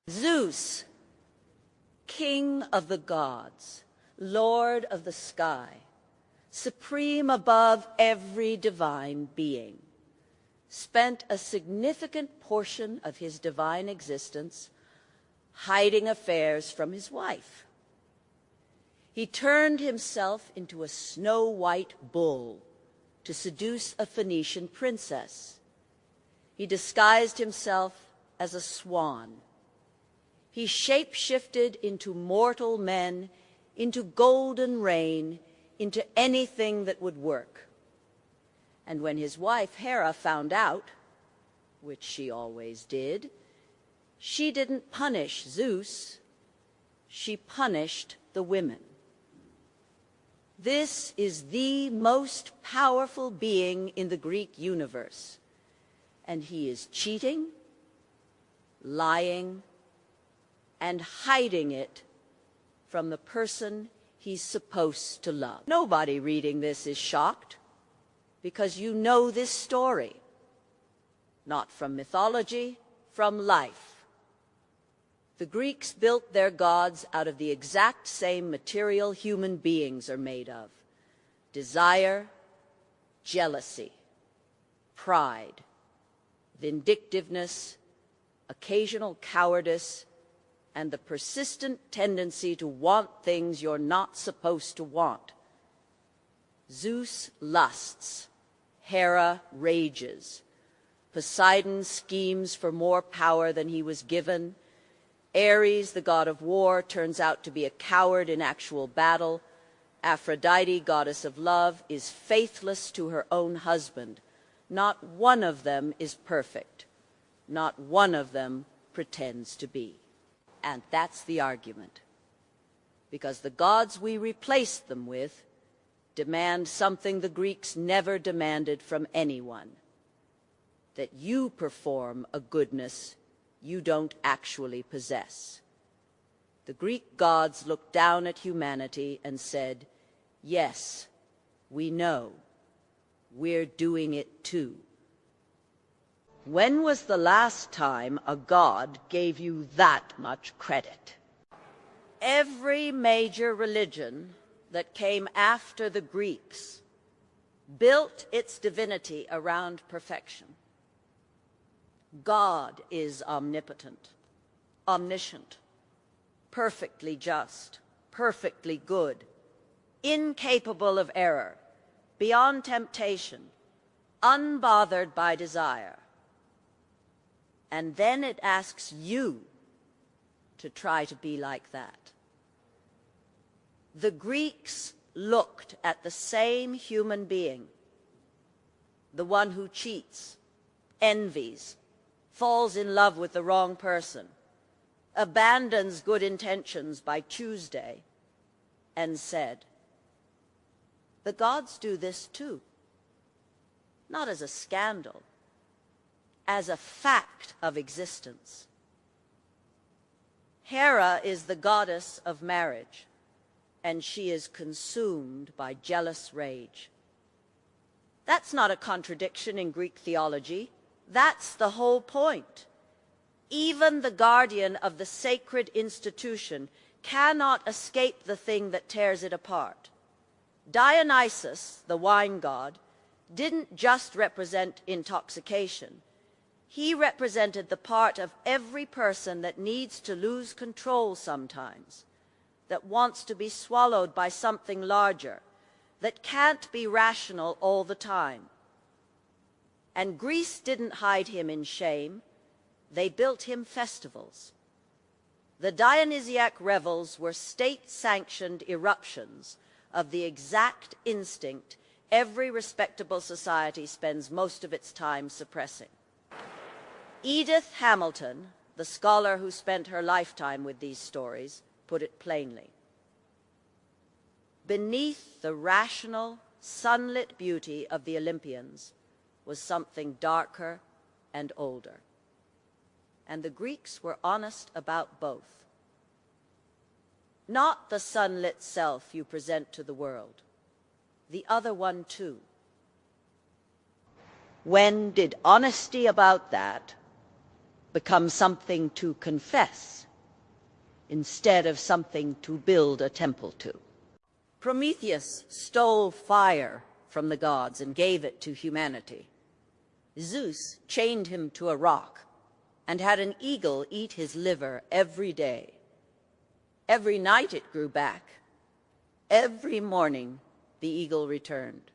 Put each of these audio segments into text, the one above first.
Zeus, king of the gods, lord of the sky, supreme above every divine being, spent a significant portion of his divine existence hiding affairs from his wife. He turned himself into a snow-white bull to seduce a Phoenician princess. He disguised himself as a swan. He shape-shifted into mortal men, into golden rain, into anything that would work. And when his wife Hera found out, which she always did, she didn't punish Zeus, she punished the women. This is the most powerful being in the Greek universe, and he is cheating, lying, and hiding it from the person he's supposed to love. Nobody reading this is shocked, because you know this story, not from mythology, from life. The Greeks built their gods out of the exact same material human beings are made of: desire, jealousy, pride, vindictiveness, occasional cowardice, and the persistent tendency to want things you're not supposed to want. Zeus lusts, Hera rages, Poseidon schemes for more power than he was given, Ares, the god of war, turns out to be a coward in actual battle, Aphrodite, goddess of love, is faithless to her own husband. Not one of them is perfect. Not one of them pretends to be. And that's the argument. Because the gods we replaced them with demand something the Greeks never demanded from anyone: that you perform a goodness you don't actually possess. The Greek gods looked down at humanity and said, yes, we know. We're doing it too. When was the last time a god gave you that much credit? Every major religion that came after the Greeks built its divinity around perfection. God is omnipotent, omniscient, perfectly just, perfectly good, incapable of error, beyond temptation, unbothered by desire. And then it asks you to try to be like that. The Greeks looked at the same human being, the one who cheats, envies, falls in love with the wrong person, abandons good intentions by Tuesday, and said, the gods do this too, not as a scandal, as a fact of existence. Hera is the goddess of marriage, and she is consumed by jealous rage. That's not a contradiction in Greek theology. That's the whole point. Even the guardian of the sacred institution cannot escape the thing that tears it apart. Dionysus, the wine god, didn't just represent intoxication. He represented the part of every person that needs to lose control sometimes, that wants to be swallowed by something larger, that can't be rational all the time. And Greece didn't hide him in shame. They built him festivals. The Dionysiac revels were state-sanctioned eruptions of the exact instinct every respectable society spends most of its time suppressing. Edith Hamilton, the scholar who spent her lifetime with these stories, put it plainly. Beneath the rational, sunlit beauty of the Olympians was something darker and older. And the Greeks were honest about both. Not the sunlit self you present to the world, the other one too. When did honesty about that become something to confess instead of something to build a temple to. Prometheus stole fire from the gods and gave it to humanity. Zeus chained him to a rock and had an eagle eat his liver every day. Every night it grew back. Every morning the eagle returned.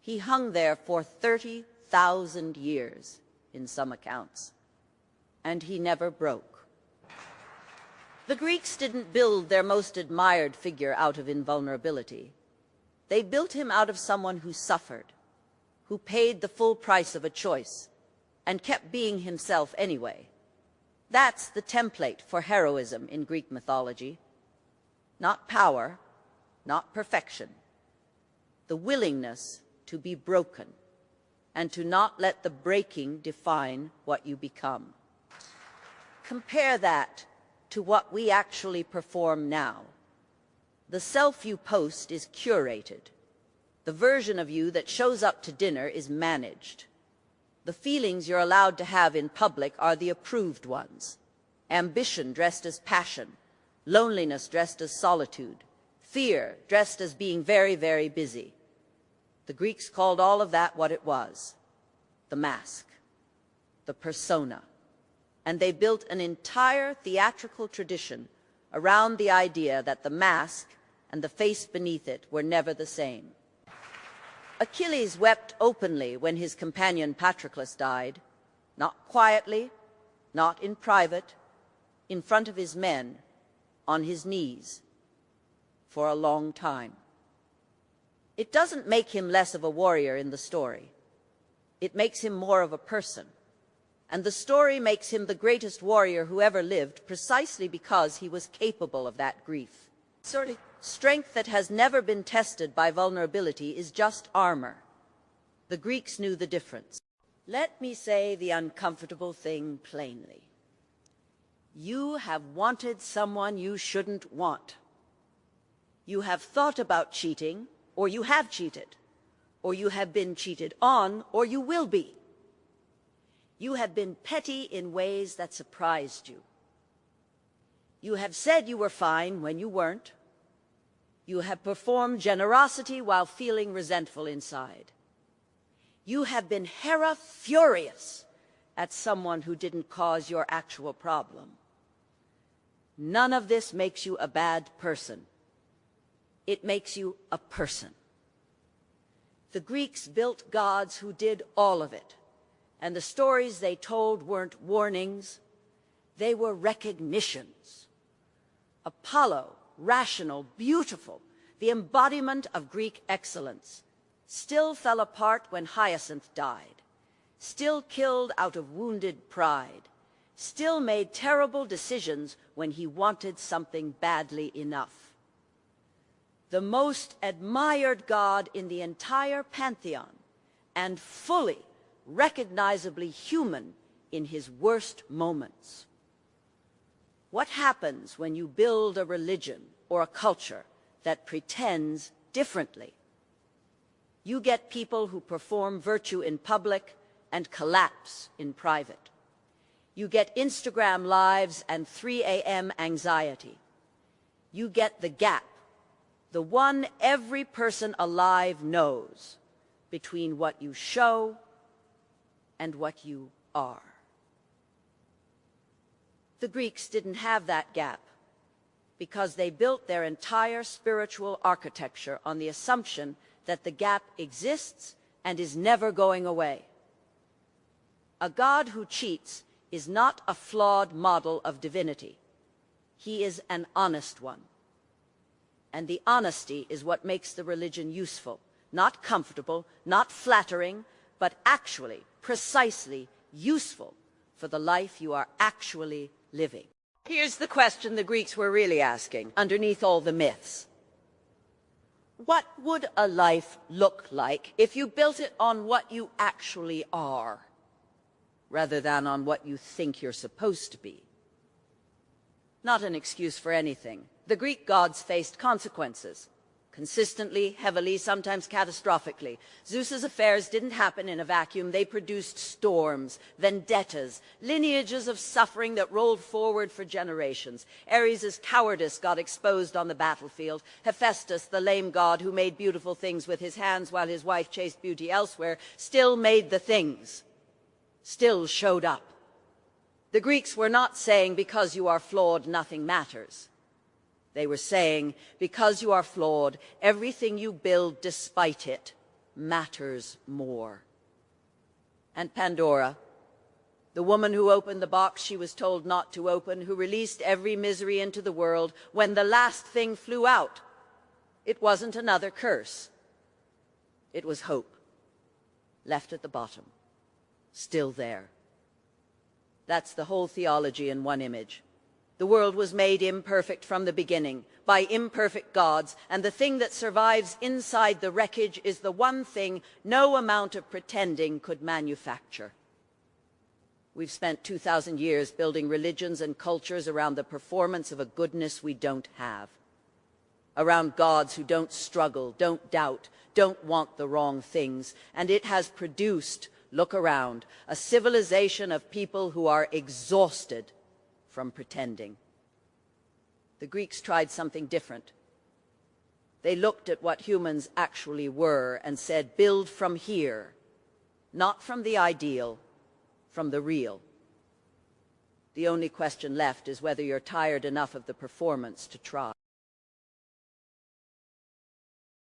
He hung there for 30,000 years in some accounts, and he never broke. The Greeks didn't build their most admired figure out of invulnerability. They built him out of someone who suffered, who paid the full price of a choice, and kept being himself anyway. That's the template for heroism in Greek mythology. Not power, not perfection. The willingness to be broken, and to not let the breaking define what you become. Compare that to what we actually perform now. The self you post is curated. The version of you that shows up to dinner is managed. The feelings you're allowed to have in public are the approved ones. Ambition dressed as passion, loneliness dressed as solitude, fear dressed as being very, very busy. The Greeks called all of that what it was, the mask, the persona. And they built an entire theatrical tradition around the idea that the mask and the face beneath it were never the same. Achilles wept openly when his companion Patroclus died, not quietly, not in private, in front of his men, on his knees, for a long time. It doesn't make him less of a warrior in the story. It makes him more of a person. And the story makes him the greatest warrior who ever lived precisely because he was capable of that grief. Strength that has never been tested by vulnerability is just armor. The Greeks knew the difference. Let me say the uncomfortable thing plainly. You have wanted someone you shouldn't want. You have thought about cheating, or you have cheated, or you have been cheated on, or you will be. You have been petty in ways that surprised you. You have said you were fine when you weren't. You have performed generosity while feeling resentful inside. You have been Hera furious at someone who didn't cause your actual problem. None of this makes you a bad person. It makes you a person. The Greeks built gods who did all of it. And the stories they told weren't warnings, they were recognitions. Apollo, rational, beautiful, the embodiment of Greek excellence, still fell apart when Hyacinth died, still killed out of wounded pride, still made terrible decisions when he wanted something badly enough. The most admired god in the entire pantheon, and fully recognizably human in his worst moments. What happens when you build a religion or a culture that pretends differently? You get people who perform virtue in public and collapse in private. You get Instagram lives and 3 a.m. anxiety. You get the gap, the one every person alive knows, between what you show and what you are. The Greeks didn't have that gap because they built their entire spiritual architecture on the assumption that the gap exists and is never going away. A god who cheats is not a flawed model of divinity. He is an honest one. And the honesty is what makes the religion useful, not comfortable, not flattering, but actually, precisely useful for the life you are actually living. Here's the question the Greeks were really asking underneath all the myths. What would a life look like if you built it on what you actually are, rather than on what you think you're supposed to be? Not an excuse for anything. The Greek gods faced consequences, consistently, heavily, sometimes catastrophically. Zeus's affairs didn't happen in a vacuum. They produced storms, vendettas, lineages of suffering that rolled forward for generations. Ares's cowardice got exposed on the battlefield. Hephaestus, the lame god who made beautiful things with his hands while his wife chased beauty elsewhere, still made the things, still showed up. The Greeks were not saying, because you are flawed, nothing matters. They were saying, because you are flawed, everything you build despite it matters more. And Pandora, the woman who opened the box she was told not to open, who released every misery into the world, when the last thing flew out, it wasn't another curse. It was hope, left at the bottom, still there. That's the whole theology in one image. The world was made imperfect from the beginning, by imperfect gods, and the thing that survives inside the wreckage is the one thing no amount of pretending could manufacture. We've spent 2,000 years building religions and cultures around the performance of a goodness we don't have, around gods who don't struggle, don't doubt, don't want the wrong things, and it has produced, look around, a civilization of people who are exhausted from pretending. The Greeks tried something different. They looked at what humans actually were and said, build from here, not from the ideal, from the real. The only question left is whether you're tired enough of the performance to try.